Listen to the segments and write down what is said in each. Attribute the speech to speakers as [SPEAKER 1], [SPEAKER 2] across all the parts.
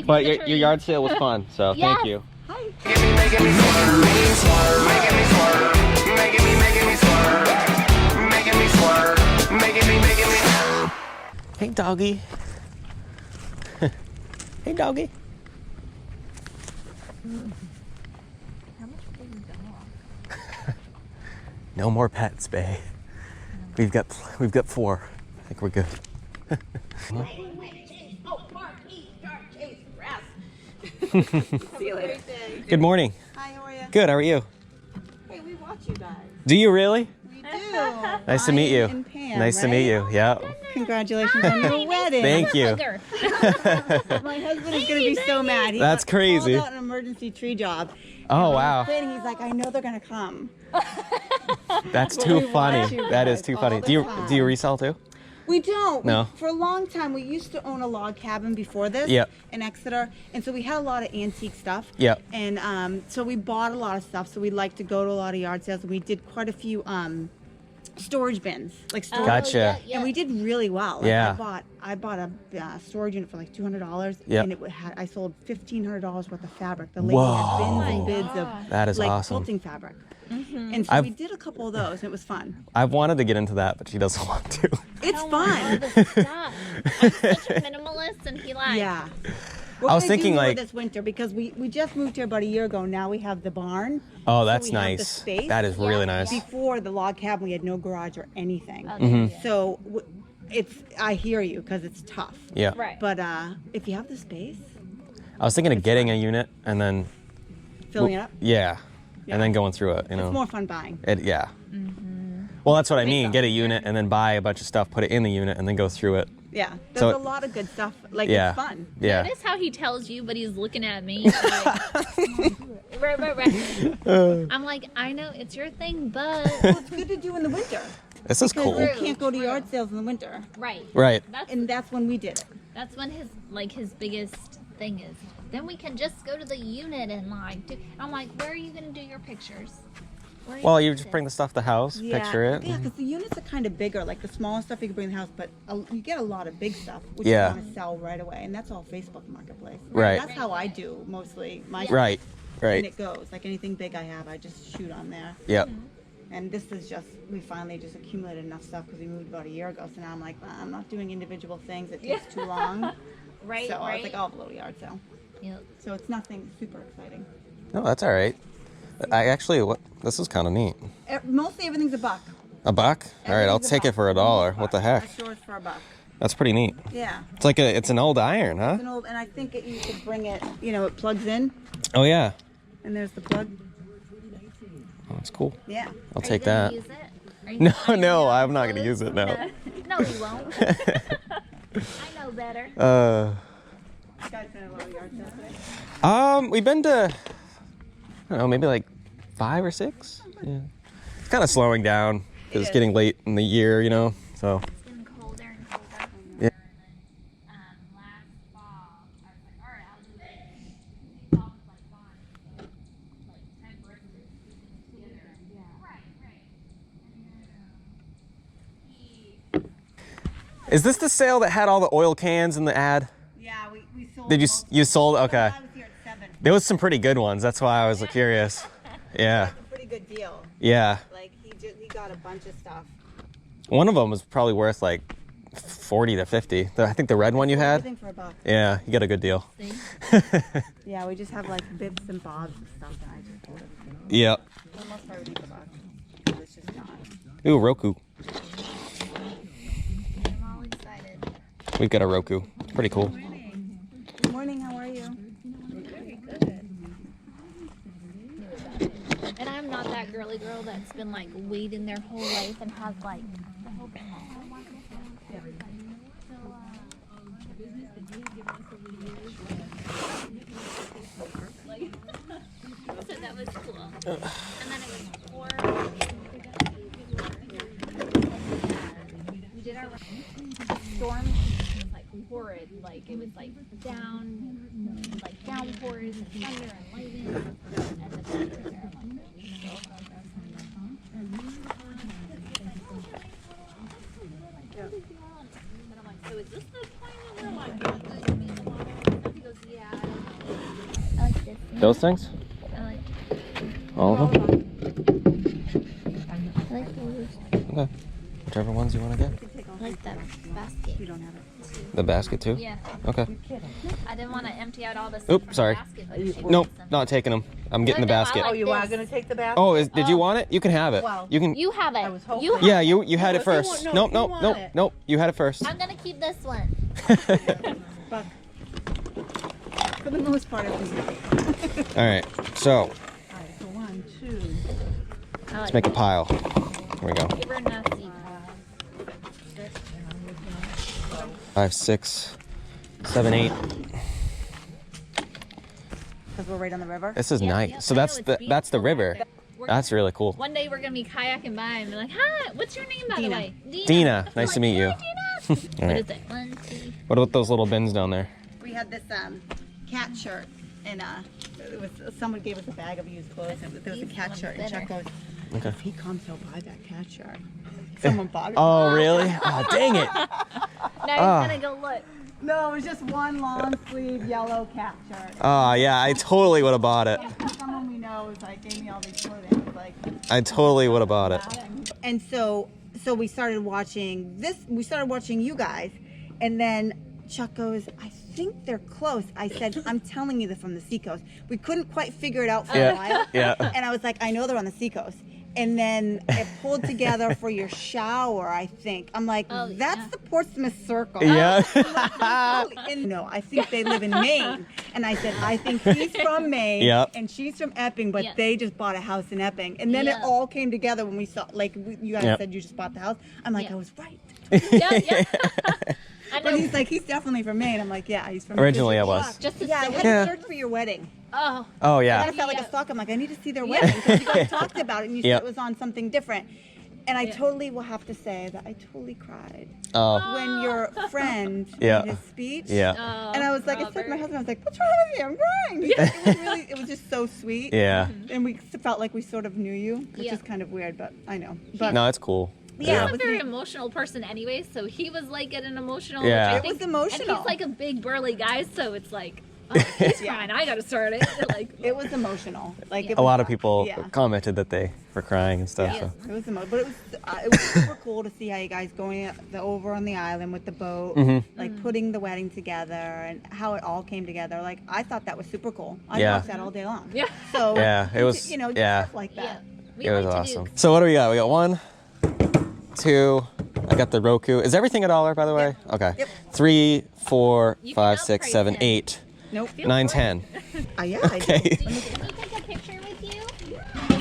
[SPEAKER 1] But your yard sale was fun, so
[SPEAKER 2] Yes.
[SPEAKER 1] thank you.
[SPEAKER 2] Hi.
[SPEAKER 3] Making me swerve, making me swerve, making me swerve, making me swerve, making me.
[SPEAKER 1] Hey, doggy. Hey, doggy.
[SPEAKER 2] How much for your dog?
[SPEAKER 1] No more pets, bae. We've got 4. I think we're good.
[SPEAKER 4] See you later.
[SPEAKER 1] Good morning.
[SPEAKER 4] Hi, how are you?
[SPEAKER 1] Good. How are you?
[SPEAKER 4] Hey, we watch you guys.
[SPEAKER 1] Do you really?
[SPEAKER 4] We do.
[SPEAKER 1] Nice to meet you.
[SPEAKER 4] And Pam,
[SPEAKER 1] Nice to
[SPEAKER 4] right?
[SPEAKER 1] meet you. Yeah.
[SPEAKER 4] Congratulations on your wedding.
[SPEAKER 1] Thank you.
[SPEAKER 4] My husband is going to be so mad. He
[SPEAKER 1] That's crazy.
[SPEAKER 4] called out an emergency tree job.
[SPEAKER 1] Oh wow.
[SPEAKER 4] And he's like, I know they're going to come.
[SPEAKER 1] That's
[SPEAKER 4] But
[SPEAKER 1] too
[SPEAKER 4] we watch
[SPEAKER 1] funny.
[SPEAKER 4] you
[SPEAKER 1] That is
[SPEAKER 4] guys
[SPEAKER 1] too
[SPEAKER 4] all
[SPEAKER 1] funny.
[SPEAKER 4] the
[SPEAKER 1] Do you
[SPEAKER 4] time.
[SPEAKER 1] resell too?
[SPEAKER 4] We don't.
[SPEAKER 1] No.
[SPEAKER 4] For a long time, we used to own a log cabin before this
[SPEAKER 1] Yep.
[SPEAKER 4] in Exeter. And so we had a lot of antique stuff.
[SPEAKER 1] Yep.
[SPEAKER 4] And so we bought a lot of stuff. So we like to go to a lot of yard sales. And we did quite a few storage bins. Like storage.
[SPEAKER 1] Gotcha.
[SPEAKER 4] And we did really well. Like
[SPEAKER 1] Yeah.
[SPEAKER 4] I bought a storage unit for like $200.
[SPEAKER 1] Yep.
[SPEAKER 4] And I sold $1,500 worth of fabric. The lady
[SPEAKER 1] Whoa.
[SPEAKER 4] had bins and bids of
[SPEAKER 1] That is
[SPEAKER 4] like
[SPEAKER 1] awesome.
[SPEAKER 4] quilting fabric. And so we did a couple of those. And it was fun.
[SPEAKER 1] I've wanted to get into that, but she doesn't want to.
[SPEAKER 4] It's
[SPEAKER 2] All
[SPEAKER 4] fun.
[SPEAKER 2] the stuff. I'm such a minimalist, and he like.
[SPEAKER 4] Yeah. We're
[SPEAKER 1] I was
[SPEAKER 4] gonna
[SPEAKER 1] thinking,
[SPEAKER 4] do more
[SPEAKER 1] like-
[SPEAKER 4] this winter because we just moved here about a year ago. Now we have the barn.
[SPEAKER 1] Oh,
[SPEAKER 4] so
[SPEAKER 1] that's
[SPEAKER 4] we have the
[SPEAKER 1] nice.
[SPEAKER 4] space.
[SPEAKER 1] That is really nice.
[SPEAKER 4] Before the log cabin, we had no garage or anything.
[SPEAKER 2] Mm-hmm.
[SPEAKER 4] So I hear you because it's tough.
[SPEAKER 1] Yeah.
[SPEAKER 2] Right.
[SPEAKER 4] But if you have the space,
[SPEAKER 1] I was thinking of getting a unit and then
[SPEAKER 4] filling it up,
[SPEAKER 1] yeah,
[SPEAKER 4] Yeah.
[SPEAKER 1] and then going through it. You know.
[SPEAKER 4] it's more fun buying.
[SPEAKER 1] Yeah. Well, that's what I mean. Get a unit and then buy a bunch of stuff, put it in the unit, and then go through it.
[SPEAKER 4] Yeah, there's
[SPEAKER 1] So-
[SPEAKER 4] a lot of good stuff. Like
[SPEAKER 1] Yeah.
[SPEAKER 4] it's fun.
[SPEAKER 1] Yeah.
[SPEAKER 2] Notice how he tells you, but he's looking at me. Like, right. I'm like, I know it's your thing, but
[SPEAKER 4] It's good to do in the winter
[SPEAKER 1] This is
[SPEAKER 4] because
[SPEAKER 1] cool.
[SPEAKER 4] we can't go to yard sales in the winter,
[SPEAKER 2] right.
[SPEAKER 1] Right.
[SPEAKER 4] and that's when we did it.
[SPEAKER 2] That's when his biggest thing is. Then we can just go to the unit and like do. I'm like, where are you gonna do your pictures? Where are
[SPEAKER 1] Well, you
[SPEAKER 2] gonna
[SPEAKER 1] just
[SPEAKER 2] do
[SPEAKER 1] bring the stuff to the house, picture it.
[SPEAKER 4] Yeah, because the units are kind of bigger. Like the smaller stuff you can bring in the house, but you get a lot of big stuff, which
[SPEAKER 1] Yeah.
[SPEAKER 4] you want to sell right away, and that's all Facebook Marketplace.
[SPEAKER 1] Right.
[SPEAKER 4] That's how I do mostly my
[SPEAKER 1] Right.
[SPEAKER 4] And
[SPEAKER 1] Right.
[SPEAKER 4] it goes like anything big I have, I just shoot on there.
[SPEAKER 1] Yep.
[SPEAKER 4] And this is just we finally just accumulated enough stuff because we moved about a year ago. So now I'm like, I'm not doing individual things. It takes too long.
[SPEAKER 2] Right.
[SPEAKER 4] So I
[SPEAKER 2] right.
[SPEAKER 4] was like, I'll have a little yard sale.
[SPEAKER 2] Yep.
[SPEAKER 4] So it's nothing super exciting.
[SPEAKER 1] No, that's all right. I actually, this is kind of neat.
[SPEAKER 4] Mostly everything's a buck.
[SPEAKER 1] A buck? All right, I'll
[SPEAKER 4] Everything's
[SPEAKER 1] take it for $1. What the heck?
[SPEAKER 4] That's yours for a buck.
[SPEAKER 1] That's pretty neat.
[SPEAKER 4] Yeah.
[SPEAKER 1] It's like it's an old iron, huh?
[SPEAKER 4] It's an old, and I think you could bring it. You know, it plugs in,
[SPEAKER 1] Oh yeah.
[SPEAKER 4] and there's the plug.
[SPEAKER 1] Oh, that's cool.
[SPEAKER 4] Yeah.
[SPEAKER 1] I'll
[SPEAKER 2] Are you
[SPEAKER 1] take
[SPEAKER 2] gonna
[SPEAKER 1] that.
[SPEAKER 2] Use it? Are you
[SPEAKER 1] No,
[SPEAKER 2] gonna
[SPEAKER 1] no,
[SPEAKER 2] use
[SPEAKER 1] I'm not gonna
[SPEAKER 2] those?
[SPEAKER 1] use it. No.
[SPEAKER 2] No, you won't. I know better.
[SPEAKER 4] You guys been at a little yard sale today?
[SPEAKER 1] We've been to, I don't know, maybe like 5 or 6. Yeah. It's kind of slowing down because it's
[SPEAKER 4] is.
[SPEAKER 1] getting late in the year, you know. So.
[SPEAKER 2] It's getting colder and colder.
[SPEAKER 1] Yeah.
[SPEAKER 2] Last fall, I was like, all right, I'll do it. He called us like fine. Like 10 bricks together. Yeah. Right. And then,
[SPEAKER 1] Is this the sale that had all the oil cans in the ad?
[SPEAKER 4] Yeah, we sold.
[SPEAKER 1] Did you you sold? Okay.
[SPEAKER 4] I was here at 7.
[SPEAKER 1] There was some pretty good ones. That's why I was curious. Yeah.
[SPEAKER 4] It's a pretty good deal.
[SPEAKER 1] Yeah.
[SPEAKER 4] Like he got a bunch of stuff.
[SPEAKER 1] One of them was probably worth like 40 to 50. I think the red one you had.
[SPEAKER 4] Everything for a buck.
[SPEAKER 1] Yeah, you got a good deal.
[SPEAKER 2] see?
[SPEAKER 4] Yeah, we just have like bits and bobs and stuff, and I just told it.
[SPEAKER 1] Yep.
[SPEAKER 4] For the most part, everything's a buck. It's just not.
[SPEAKER 1] Ooh, Roku.
[SPEAKER 2] I'm all excited.
[SPEAKER 1] We've got a Roku. It's pretty cool.
[SPEAKER 4] Good morning. How are you?
[SPEAKER 2] Very good. And I'm not that girly girl that's been like waiting their whole life and has like the whole thing. So that was cool. And then it was 4. We did our storm. It was like horrid. Like it was like downpours and thunder and lightning. And the dancers are like. But I'm like, so is this the point where we're like, he goes, yeah.
[SPEAKER 1] Those things?
[SPEAKER 2] I like,
[SPEAKER 1] All of them?
[SPEAKER 2] I like those.
[SPEAKER 1] Okay. Whichever ones you want to get.
[SPEAKER 2] I like that basket.
[SPEAKER 4] We don't have it.
[SPEAKER 1] The basket too?
[SPEAKER 2] Yeah.
[SPEAKER 1] Okay.
[SPEAKER 2] I didn't want to empty out all the stuff
[SPEAKER 1] Oop,
[SPEAKER 2] from
[SPEAKER 1] sorry.
[SPEAKER 2] the basket. But she
[SPEAKER 1] Nope,
[SPEAKER 2] wants them.
[SPEAKER 1] not taking them. I'm getting the
[SPEAKER 2] No, I
[SPEAKER 1] basket.
[SPEAKER 2] like
[SPEAKER 5] Oh, you
[SPEAKER 2] this.
[SPEAKER 5] are gonna take the basket?
[SPEAKER 1] Oh, did you want it? You can have it.
[SPEAKER 5] Well,
[SPEAKER 1] You can.
[SPEAKER 2] You have it.
[SPEAKER 5] I was hoping.
[SPEAKER 2] You have
[SPEAKER 1] Yeah, you had
[SPEAKER 5] No,
[SPEAKER 1] it
[SPEAKER 5] if you
[SPEAKER 1] first.
[SPEAKER 5] want- no,
[SPEAKER 1] Nope,
[SPEAKER 5] if you
[SPEAKER 1] nope,
[SPEAKER 5] want
[SPEAKER 1] nope,
[SPEAKER 5] it.
[SPEAKER 1] nope. You had it first.
[SPEAKER 2] I'm gonna keep this one.
[SPEAKER 4] But for the most part, it was.
[SPEAKER 1] All right, so
[SPEAKER 5] All right, so 1, 2.
[SPEAKER 1] let's make a pile. Here we go.
[SPEAKER 2] Give her nasty.
[SPEAKER 1] 5, 6, 7, 8.
[SPEAKER 4] Because we're right on the river.
[SPEAKER 1] This is
[SPEAKER 2] Yeah,
[SPEAKER 1] nice.
[SPEAKER 2] yeah,
[SPEAKER 1] So
[SPEAKER 2] I know,
[SPEAKER 1] that's
[SPEAKER 2] it's
[SPEAKER 1] the
[SPEAKER 2] beautiful.
[SPEAKER 1] river.
[SPEAKER 2] We're-
[SPEAKER 1] That's really cool.
[SPEAKER 2] One day we're gonna be kayaking by and be like, "Hi, what's your name, by
[SPEAKER 4] Dina.
[SPEAKER 2] the way?"
[SPEAKER 1] Dina, nice to meet you.
[SPEAKER 2] Hi, Dina.
[SPEAKER 1] All
[SPEAKER 2] What
[SPEAKER 1] right.
[SPEAKER 2] is it? 1, 2.
[SPEAKER 1] What about those little bins down there?
[SPEAKER 4] We had this cat shirt, and it was someone gave us a bag of used clothes, and there was a
[SPEAKER 2] These
[SPEAKER 4] cat
[SPEAKER 2] ones
[SPEAKER 4] shirt, and Chuck
[SPEAKER 2] better.
[SPEAKER 4] goes,
[SPEAKER 1] Okay.
[SPEAKER 4] "If he comes, he'll buy that cat shirt." Someone bought it.
[SPEAKER 1] Oh, really? Oh, dang it.
[SPEAKER 2] Now
[SPEAKER 1] Ah.
[SPEAKER 2] he's gonna go look.
[SPEAKER 4] No, it was just one long sleeve yellow cat shirt.
[SPEAKER 1] Oh, yeah, I totally would have bought it.
[SPEAKER 4] Someone we know was like, gave me all these clothing. It was like,
[SPEAKER 1] I totally would have bought it.
[SPEAKER 4] and so we started watching this. We started watching you guys, and then Chuck goes, "I think they're close." I said, "I'm telling you, they're from the seacoast." We couldn't quite figure it out for a
[SPEAKER 1] Yeah,
[SPEAKER 4] while.
[SPEAKER 1] yeah.
[SPEAKER 4] And I was like, "I know they're on the seacoast." And then it pulled together for your shower, I think. I'm like,
[SPEAKER 2] Oh,
[SPEAKER 4] that's
[SPEAKER 2] yeah.
[SPEAKER 4] the Portsmouth Circle.
[SPEAKER 1] Yeah.
[SPEAKER 4] And no, I think they live in Maine. And I said, I think he's from Maine
[SPEAKER 1] Yep.
[SPEAKER 4] and she's from Epping, but
[SPEAKER 2] Yeah.
[SPEAKER 4] they just bought a house in Epping. And then
[SPEAKER 2] Yeah.
[SPEAKER 4] it all came together when we saw, like, you guys
[SPEAKER 1] Yep.
[SPEAKER 4] said you just bought the house. I'm like,
[SPEAKER 2] Yeah.
[SPEAKER 4] I was right.
[SPEAKER 2] Yeah, yeah. I
[SPEAKER 4] But
[SPEAKER 2] know.
[SPEAKER 4] he's like, he's definitely from Maine. I'm like, yeah, he's from
[SPEAKER 1] Originally, I
[SPEAKER 4] Maine.
[SPEAKER 1] was.
[SPEAKER 2] Just to
[SPEAKER 4] Yeah, I
[SPEAKER 2] say-
[SPEAKER 4] had
[SPEAKER 1] Yeah.
[SPEAKER 4] to search for your wedding.
[SPEAKER 2] Oh,
[SPEAKER 1] Oh,
[SPEAKER 4] And
[SPEAKER 1] yeah.
[SPEAKER 4] then I felt like
[SPEAKER 2] Yeah.
[SPEAKER 4] a stalker. I'm like, I need to see their wedding because you guys talked about it and you said
[SPEAKER 1] Yep.
[SPEAKER 4] it was on something different. And I
[SPEAKER 2] Yeah.
[SPEAKER 4] totally will have to say that I totally cried
[SPEAKER 1] Oh,
[SPEAKER 4] when your friend
[SPEAKER 1] Yeah.
[SPEAKER 4] made his speech.
[SPEAKER 1] yeah.
[SPEAKER 2] oh,
[SPEAKER 4] And I was like, I said to my
[SPEAKER 2] Robert.
[SPEAKER 4] husband, I was like, what's wrong with you? I'm crying. It was just so sweet.
[SPEAKER 1] Yeah.
[SPEAKER 4] And we felt like we sort of knew you, which
[SPEAKER 2] Yeah.
[SPEAKER 4] is kind of weird, but I know. But
[SPEAKER 1] No, it's cool.
[SPEAKER 4] Yeah,
[SPEAKER 2] He's
[SPEAKER 4] it
[SPEAKER 2] a
[SPEAKER 4] was
[SPEAKER 2] very
[SPEAKER 4] neat.
[SPEAKER 2] emotional person anyway, so he was like getting emotional.
[SPEAKER 1] Yeah.
[SPEAKER 2] Which I
[SPEAKER 1] It
[SPEAKER 2] think,
[SPEAKER 4] was emotional.
[SPEAKER 2] And he's like a big burly guy, so it's like, oh, he's
[SPEAKER 4] Yeah.
[SPEAKER 2] crying. I gotta start it. Like,
[SPEAKER 4] it was emotional. Like
[SPEAKER 2] Yeah.
[SPEAKER 4] it
[SPEAKER 1] A
[SPEAKER 4] was,
[SPEAKER 1] lot of people
[SPEAKER 4] Yeah.
[SPEAKER 1] commented that they were crying and stuff.
[SPEAKER 2] Yeah.
[SPEAKER 1] So.
[SPEAKER 4] It was emotional, but it was super cool to see how you guys going over on the island with the boat,
[SPEAKER 1] Mhm.
[SPEAKER 4] like putting the wedding together and how it all came together. Like I thought that was super cool. I
[SPEAKER 1] Yeah.
[SPEAKER 4] watched that all day long.
[SPEAKER 2] yeah,
[SPEAKER 4] So
[SPEAKER 1] Yeah, it was-
[SPEAKER 4] you know, just
[SPEAKER 1] yeah.
[SPEAKER 4] stuff like
[SPEAKER 2] yeah.
[SPEAKER 4] that.
[SPEAKER 2] We
[SPEAKER 1] It was
[SPEAKER 2] like to
[SPEAKER 1] awesome.
[SPEAKER 2] do.
[SPEAKER 1] So what do we got? We got 1, 2. I got the Roku. Is everything $1, by the way? Okay.
[SPEAKER 4] Yep.
[SPEAKER 1] 3, 4,
[SPEAKER 2] You can
[SPEAKER 1] 5, 6,
[SPEAKER 2] upprice
[SPEAKER 1] 7,
[SPEAKER 2] it.
[SPEAKER 1] 8,
[SPEAKER 4] Nope.
[SPEAKER 1] 9, 10.
[SPEAKER 4] Yeah, I do.
[SPEAKER 1] Okay.
[SPEAKER 2] Can we take a picture with you?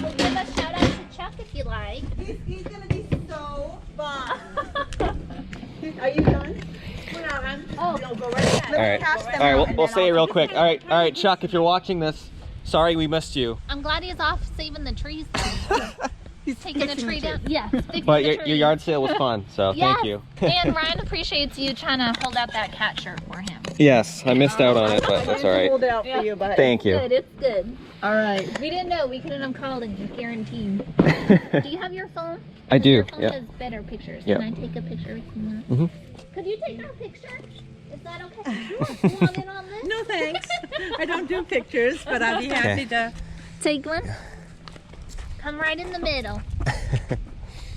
[SPEAKER 2] We'll give a shout out to Chuck if you like.
[SPEAKER 4] He's gonna be so fun. Are you done?
[SPEAKER 2] Oh,
[SPEAKER 5] Go right ahead.
[SPEAKER 1] All right.
[SPEAKER 4] Cash them
[SPEAKER 1] All right.
[SPEAKER 4] out
[SPEAKER 1] We'll,
[SPEAKER 4] and
[SPEAKER 1] we'll
[SPEAKER 4] then
[SPEAKER 1] say it
[SPEAKER 4] I'll
[SPEAKER 1] real
[SPEAKER 4] keep
[SPEAKER 1] quick. All right, Chuck. If you're watching this, sorry we missed you.
[SPEAKER 2] I'm glad he's off saving the trees.
[SPEAKER 4] He's
[SPEAKER 2] Taking a
[SPEAKER 4] fixing
[SPEAKER 2] tree
[SPEAKER 4] the
[SPEAKER 2] down. Yeah, fixing
[SPEAKER 1] But
[SPEAKER 2] the
[SPEAKER 1] your
[SPEAKER 2] tree.
[SPEAKER 1] yard sale was fun, so
[SPEAKER 2] Yes.
[SPEAKER 1] thank you.
[SPEAKER 2] And Ryan appreciates you trying to hold out that cat shirt for him.
[SPEAKER 1] Yes, I missed out on it, but that's all right.
[SPEAKER 4] Hold it out for you, but
[SPEAKER 1] Thank you.
[SPEAKER 2] Good, it's good.
[SPEAKER 4] all right.
[SPEAKER 2] We didn't know. We couldn't have called and guaranteed. Do you have your phone?
[SPEAKER 1] I do,
[SPEAKER 2] Your phone
[SPEAKER 1] yeah.
[SPEAKER 2] has better pictures.
[SPEAKER 1] Yeah.
[SPEAKER 2] Can I take a picture?
[SPEAKER 1] Mhm.
[SPEAKER 2] Could you take our picture? Is that okay? Sure. You want in on this?
[SPEAKER 5] No thanks. I don't do pictures, but I'd be happy
[SPEAKER 1] Okay.
[SPEAKER 5] to.
[SPEAKER 2] Take one. Come right in the middle.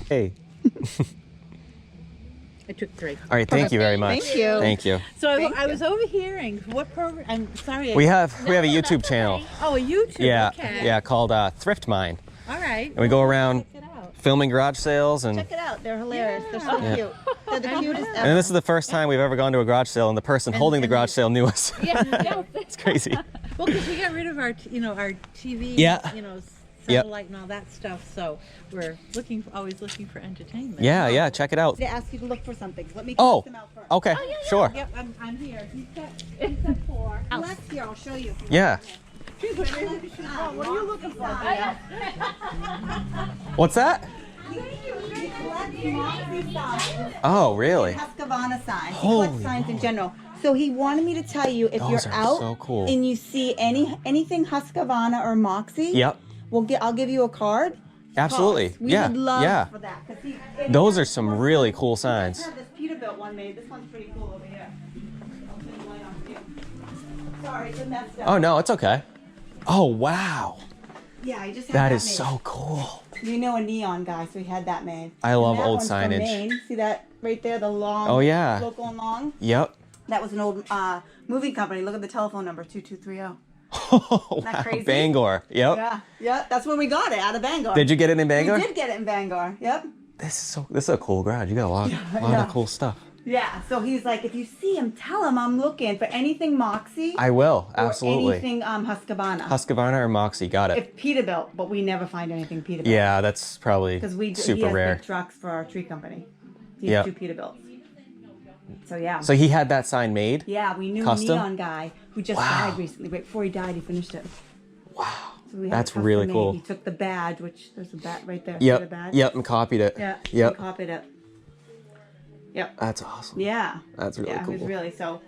[SPEAKER 1] Hey.
[SPEAKER 5] I took 3.
[SPEAKER 1] All right, thank you very much.
[SPEAKER 4] Thank you.
[SPEAKER 1] Thank you.
[SPEAKER 5] So
[SPEAKER 4] Thank
[SPEAKER 5] I was overhearing what program? I'm sorry.
[SPEAKER 1] We have a
[SPEAKER 2] No,
[SPEAKER 1] YouTube
[SPEAKER 2] that's
[SPEAKER 1] channel.
[SPEAKER 2] okay.
[SPEAKER 5] Oh, a YouTube.
[SPEAKER 1] Yeah,
[SPEAKER 5] Okay.
[SPEAKER 1] yeah, called Thrift Mine,
[SPEAKER 5] All right.
[SPEAKER 1] and we go around
[SPEAKER 5] Check it out.
[SPEAKER 1] filming garage sales and.
[SPEAKER 4] Check it out. They're hilarious. They're so
[SPEAKER 1] Yeah.
[SPEAKER 4] cute. They're the cutest
[SPEAKER 1] And
[SPEAKER 4] ever.
[SPEAKER 1] this is the first time we've ever gone to a garage sale, and the person holding the garage sale knew us.
[SPEAKER 2] Yeah. yeah.
[SPEAKER 1] It's crazy.
[SPEAKER 5] Well, because we got rid of our, our TV,
[SPEAKER 1] Yeah. Yep.
[SPEAKER 5] satellite and all that stuff. So we're always looking for entertainment.
[SPEAKER 1] Yeah, yeah, check it out.
[SPEAKER 4] They ask you to look for something. Let me
[SPEAKER 1] Oh,
[SPEAKER 4] cast them out first.
[SPEAKER 1] okay, sure.
[SPEAKER 5] Yep, I'm here. He's got 4.
[SPEAKER 4] Well, that's here. I'll show you.
[SPEAKER 1] Yeah.
[SPEAKER 4] What are you looking for?
[SPEAKER 1] What's that?
[SPEAKER 4] We collect Moxie signs,
[SPEAKER 1] Oh, really?
[SPEAKER 4] Husqvarna signs. We
[SPEAKER 1] Holy
[SPEAKER 4] collect signs in general. So he wanted me to tell you if
[SPEAKER 1] Those
[SPEAKER 4] you're
[SPEAKER 1] are
[SPEAKER 4] out
[SPEAKER 1] so cool.
[SPEAKER 4] and you see anything Husqvarna or Moxie,
[SPEAKER 1] Yep.
[SPEAKER 4] I'll give you a card.
[SPEAKER 1] Absolutely.
[SPEAKER 4] We
[SPEAKER 1] Yeah.
[SPEAKER 4] would love
[SPEAKER 1] Yeah.
[SPEAKER 4] for that. 'cause
[SPEAKER 1] Those are some really cool signs.
[SPEAKER 4] I have this Peterbilt one made. This one's pretty cool over here. I'll put the light on for you. Sorry, it's a mess up.
[SPEAKER 1] Oh no, it's okay. Oh, wow.
[SPEAKER 4] Yeah, I just had
[SPEAKER 1] That
[SPEAKER 4] that
[SPEAKER 1] is
[SPEAKER 4] made.
[SPEAKER 1] so cool.
[SPEAKER 4] You know a neon guy, so we had that made.
[SPEAKER 1] I
[SPEAKER 4] And
[SPEAKER 1] love
[SPEAKER 4] that
[SPEAKER 1] old
[SPEAKER 4] one's from
[SPEAKER 1] signage.
[SPEAKER 4] Maine. See that right there, the long.
[SPEAKER 1] Oh, yeah.
[SPEAKER 4] Local and long.
[SPEAKER 1] Yep.
[SPEAKER 4] That was an old moving company. Look at the telephone number, 2230.
[SPEAKER 1] Oh,
[SPEAKER 4] that
[SPEAKER 1] wow.
[SPEAKER 4] crazy?
[SPEAKER 1] Bangor. Yep.
[SPEAKER 4] Yeah, yeah. That's where we got it, out of Bangor.
[SPEAKER 1] Did you get it in Bangor?
[SPEAKER 4] We did get it in Bangor. Yep.
[SPEAKER 1] This is a cool garage. You got a lot
[SPEAKER 4] yeah.
[SPEAKER 1] of cool stuff.
[SPEAKER 4] Yeah. So he's like, if you see him, tell him I'm looking for anything Moxie.
[SPEAKER 1] I will.
[SPEAKER 4] or
[SPEAKER 1] Absolutely.
[SPEAKER 4] anything Husqvarna.
[SPEAKER 1] Husqvarna or Moxie. Got it.
[SPEAKER 4] If Peterbilt, but we never find anything Peterbilt.
[SPEAKER 1] Yeah, that's probably
[SPEAKER 4] Because he
[SPEAKER 1] super
[SPEAKER 4] has
[SPEAKER 1] rare.
[SPEAKER 4] big trucks for our tree company. He
[SPEAKER 1] Yep.
[SPEAKER 4] has 2 Peterbilts. So yeah.
[SPEAKER 1] So he had that sign made?
[SPEAKER 4] Yeah, we knew
[SPEAKER 1] Custom?
[SPEAKER 4] a neon guy who just
[SPEAKER 1] Wow.
[SPEAKER 4] died recently. Right before he died, he finished it.
[SPEAKER 1] Wow.
[SPEAKER 4] So we had
[SPEAKER 1] That's
[SPEAKER 4] it custom
[SPEAKER 1] really
[SPEAKER 4] made.
[SPEAKER 1] cool.
[SPEAKER 4] He took the badge, which there's a badge right there. See the
[SPEAKER 1] Yep.
[SPEAKER 4] badge?
[SPEAKER 1] Yep. And copied it.
[SPEAKER 4] Yeah.
[SPEAKER 1] Yep.
[SPEAKER 4] He copied it. Yep.
[SPEAKER 1] That's awesome.
[SPEAKER 4] Yeah.
[SPEAKER 1] That's really
[SPEAKER 4] yeah,
[SPEAKER 1] cool.
[SPEAKER 4] It was really so.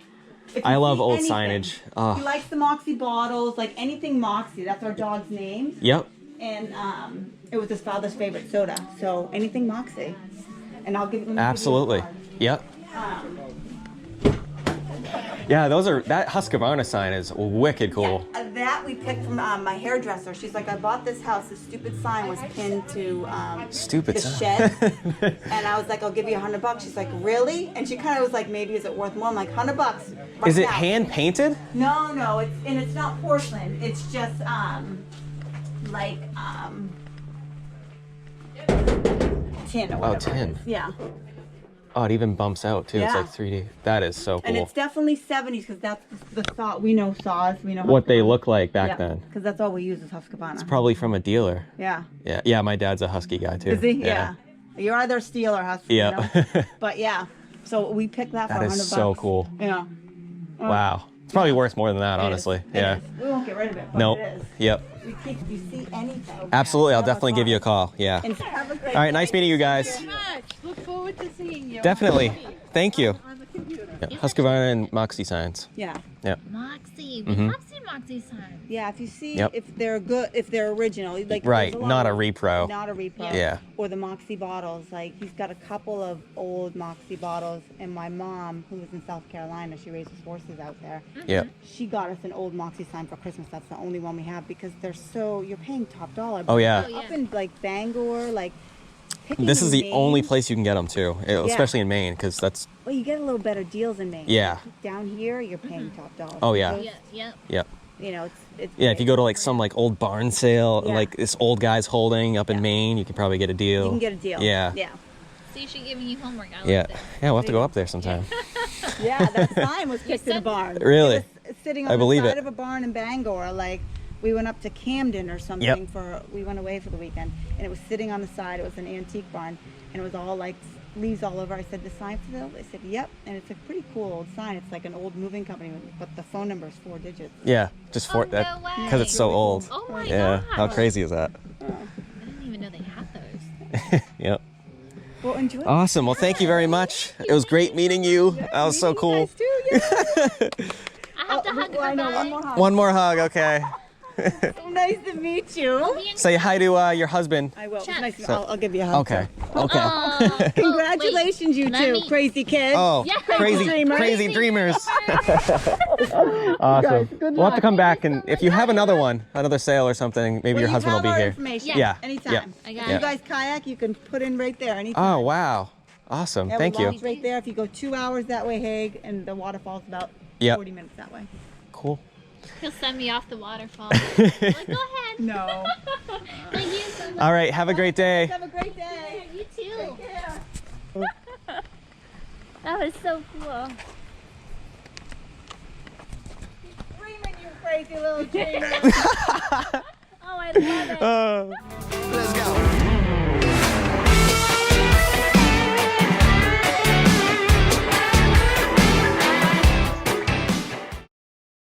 [SPEAKER 4] If
[SPEAKER 1] I
[SPEAKER 4] you
[SPEAKER 1] love
[SPEAKER 4] see
[SPEAKER 1] old
[SPEAKER 4] anything-
[SPEAKER 1] signage. Oh.
[SPEAKER 4] He likes the Moxie bottles, like anything Moxie. That's our dog's name.
[SPEAKER 1] Yep.
[SPEAKER 4] And it was his father's favorite soda. So anything Moxie. And I'll give him.
[SPEAKER 1] Absolutely. Yep. Yeah, that Husqvarna sign is wicked cool.
[SPEAKER 4] That we picked from my hairdresser. She's like, I bought this house. This stupid sign was pinned to
[SPEAKER 1] Stupid
[SPEAKER 4] the
[SPEAKER 1] sign.
[SPEAKER 4] shed. And I was like, I'll give you $100. She's like, really? And she kind of was like, maybe is it worth more? I'm like, $100. Right
[SPEAKER 1] Is it
[SPEAKER 4] now.
[SPEAKER 1] hand painted?
[SPEAKER 4] No, it's not porcelain. It's just like tin or whatever.
[SPEAKER 1] tin.
[SPEAKER 4] It is. Yeah.
[SPEAKER 1] Oh, it even bumps out too.
[SPEAKER 4] Yeah.
[SPEAKER 1] It's like 3D. That is so
[SPEAKER 4] And
[SPEAKER 1] cool.
[SPEAKER 4] it's definitely 70s because that's the saw. We know saws. We know
[SPEAKER 1] What they look like back then.
[SPEAKER 4] Because that's all we use is Husqvarna.
[SPEAKER 1] Probably from a dealer.
[SPEAKER 4] Yeah.
[SPEAKER 1] Yeah. My dad's a husky guy too.
[SPEAKER 4] Is he? Yeah. You're either steel or husky.
[SPEAKER 1] Yeah.
[SPEAKER 4] You know? But yeah. So we picked that for
[SPEAKER 1] That
[SPEAKER 4] $100.
[SPEAKER 1] is so cool.
[SPEAKER 4] Yeah.
[SPEAKER 1] Wow. It's probably worth more than that, honestly.
[SPEAKER 4] It is.
[SPEAKER 1] Yeah.
[SPEAKER 4] It is. We won't get rid of it, but
[SPEAKER 1] Nope.
[SPEAKER 4] it is.
[SPEAKER 1] Yep.
[SPEAKER 4] We keep, if you see anything.
[SPEAKER 1] Absolutely. I'll
[SPEAKER 4] tell us
[SPEAKER 1] definitely give you a call. Yeah.
[SPEAKER 4] And have a great
[SPEAKER 1] All right. Nice meeting you guys.
[SPEAKER 5] Very much. Look forward to seeing you.
[SPEAKER 1] Definitely. Thank you.
[SPEAKER 5] On the computer.
[SPEAKER 1] Yeah. Husqvarna and Moxie signs.
[SPEAKER 4] Yeah.
[SPEAKER 1] Yep.
[SPEAKER 2] Moxie. We have seen Moxie signs.
[SPEAKER 4] Yeah, if you see
[SPEAKER 1] Yep.
[SPEAKER 4] if they're good, if they're original, like
[SPEAKER 1] Right,
[SPEAKER 4] there's lot
[SPEAKER 1] not a
[SPEAKER 4] of-
[SPEAKER 1] repro.
[SPEAKER 4] not a repro.
[SPEAKER 1] Yeah.
[SPEAKER 4] Or the Moxie bottles. Like he's got a couple of old Moxie bottles, and my mom, who was in South Carolina, she raises horses out there.
[SPEAKER 1] Yep.
[SPEAKER 4] She got us an old Moxie sign for Christmas. That's the only one we have because they're so you're paying top dollar.
[SPEAKER 1] Oh, yeah.
[SPEAKER 2] Oh, yeah.
[SPEAKER 4] Up in like Bangor, like. picking
[SPEAKER 1] This is
[SPEAKER 4] in
[SPEAKER 1] the
[SPEAKER 4] Maine-
[SPEAKER 1] only place you can get them too, especially in Maine, because that's.
[SPEAKER 4] Well, you get a little better deals in Maine.
[SPEAKER 1] Yeah.
[SPEAKER 4] Down here, you're paying top dollar.
[SPEAKER 1] Oh, yeah.
[SPEAKER 4] Those,
[SPEAKER 2] Yeah, yep.
[SPEAKER 1] Yep.
[SPEAKER 4] You know, it's.
[SPEAKER 1] Yeah, if you go to like some like old barn sale,
[SPEAKER 4] Yeah.
[SPEAKER 1] like this old guy's holding up in
[SPEAKER 4] Yeah.
[SPEAKER 1] Maine, you can probably get a deal.
[SPEAKER 4] You can get a deal.
[SPEAKER 1] Yeah.
[SPEAKER 4] Yeah.
[SPEAKER 2] So you should give me homework. I
[SPEAKER 1] Yeah.
[SPEAKER 2] like this.
[SPEAKER 1] Yeah, we'll have to go up there sometime.
[SPEAKER 4] Yeah, that sign was kicked in a
[SPEAKER 2] said-
[SPEAKER 4] barn.
[SPEAKER 1] Really?
[SPEAKER 4] It was sitting
[SPEAKER 1] I
[SPEAKER 4] on
[SPEAKER 1] believe
[SPEAKER 4] the side
[SPEAKER 1] it.
[SPEAKER 4] of a barn in Bangor. Like, we went up to Camden or something
[SPEAKER 1] Yep.
[SPEAKER 4] we went away for the weekend, and it was sitting on the side. It was an antique barn, and it was all like leaves all over. I said, the sign for sale? They said, yep. And it's a pretty cool old sign. It's like an old moving company, but the phone number is 4 digits.
[SPEAKER 1] Yeah, just for
[SPEAKER 2] Oh,
[SPEAKER 1] that
[SPEAKER 2] no way.
[SPEAKER 1] because it's so old.
[SPEAKER 2] Oh my
[SPEAKER 1] Yeah, how
[SPEAKER 2] gosh.
[SPEAKER 1] crazy is that?
[SPEAKER 2] I didn't even know they had those.
[SPEAKER 1] Yep.
[SPEAKER 4] Well, enjoy.
[SPEAKER 1] Awesome. Well, thank you very much. It was great meeting you. That was so
[SPEAKER 4] You
[SPEAKER 1] cool.
[SPEAKER 4] guys too, yeah.
[SPEAKER 2] I have to hug
[SPEAKER 4] I know,
[SPEAKER 2] her.
[SPEAKER 4] one more hug.
[SPEAKER 1] One more hug, okay.
[SPEAKER 4] So nice to meet you.
[SPEAKER 1] Say hi to your husband.
[SPEAKER 4] I will. It's
[SPEAKER 2] Check.
[SPEAKER 4] nice to-
[SPEAKER 1] So-
[SPEAKER 4] I'll give you a hug.
[SPEAKER 1] Okay.
[SPEAKER 4] too.
[SPEAKER 1] Okay.
[SPEAKER 2] Oh,
[SPEAKER 4] Congratulations, you
[SPEAKER 2] Let
[SPEAKER 4] two,
[SPEAKER 2] me-
[SPEAKER 4] crazy kids.
[SPEAKER 1] Oh,
[SPEAKER 2] Yeah.
[SPEAKER 1] crazy,
[SPEAKER 4] Dreamers.
[SPEAKER 1] crazy dreamers. Awesome. We'll have to come back, and if you have another sale or something, maybe
[SPEAKER 4] Well,
[SPEAKER 1] your
[SPEAKER 4] you
[SPEAKER 1] husband will
[SPEAKER 4] have
[SPEAKER 1] be
[SPEAKER 4] our
[SPEAKER 1] here.
[SPEAKER 4] information.
[SPEAKER 1] Yeah.
[SPEAKER 4] Anytime.
[SPEAKER 1] Yeah.
[SPEAKER 2] I
[SPEAKER 4] If
[SPEAKER 2] got
[SPEAKER 4] you
[SPEAKER 2] it.
[SPEAKER 4] guys kayak, you can put in right there anytime.
[SPEAKER 1] Oh, wow. Awesome.
[SPEAKER 4] Yeah,
[SPEAKER 1] Thank
[SPEAKER 4] we
[SPEAKER 1] you.
[SPEAKER 4] launch right there. If you go 2 hours that way, Hague, and the waterfall's about
[SPEAKER 1] Yep.
[SPEAKER 4] 40 minutes that way.
[SPEAKER 1] Cool.
[SPEAKER 2] He'll send me off the waterfall. Like, go ahead.
[SPEAKER 4] No.
[SPEAKER 2] Thank you so much.
[SPEAKER 1] All right. Have a great day.
[SPEAKER 4] Have a great day.
[SPEAKER 2] You too.
[SPEAKER 4] Yeah.
[SPEAKER 2] That was so cool.
[SPEAKER 4] Dreaming, you crazy little dreamer.
[SPEAKER 2] Oh, I love it.